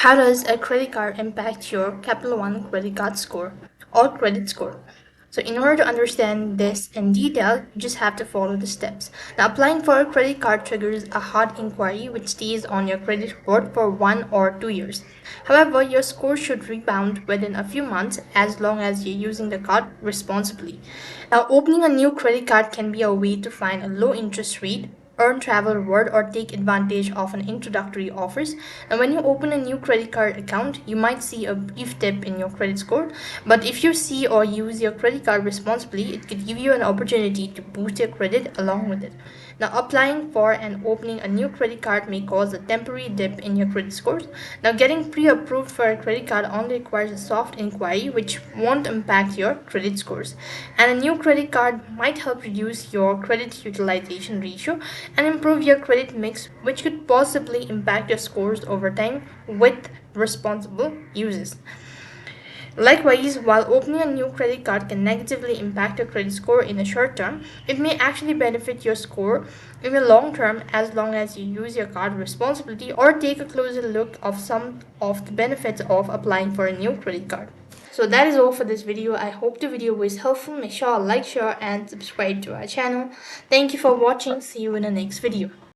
How does a credit card impact your Capital One credit card score or credit score? So, in order to understand this in detail, you just have to follow the steps. Now, applying for a credit card triggers a hard inquiry which stays on your credit report for 1 or 2 years. However, your score should rebound within a few months as long as you're using the card responsibly. Now, opening a new credit card can be a way to find a low interest rate, earn travel reward, or take advantage of an introductory offers. And when you open a new credit card account, you might see a brief dip in your credit score, but if you see or use your credit card responsibly, it could give you an opportunity to boost your credit along with it. Now, applying for and opening a new credit card may cause a temporary dip in your credit scores. Now, getting pre-approved for a credit card only requires a soft inquiry which won't impact your credit scores. And a new credit card might help reduce your credit utilization ratio and improve your credit mix, which could possibly impact your scores over time with responsible uses. Likewise, while opening a new credit card can negatively impact your credit score in the short term, it may actually benefit your score in the long term as long as you use your card responsibly or take a closer look of some of the benefits of applying for a new credit card. So that is all for this video. I hope the video was helpful. Make sure to like, share and subscribe to our channel. Thank you for watching. See you in the next video.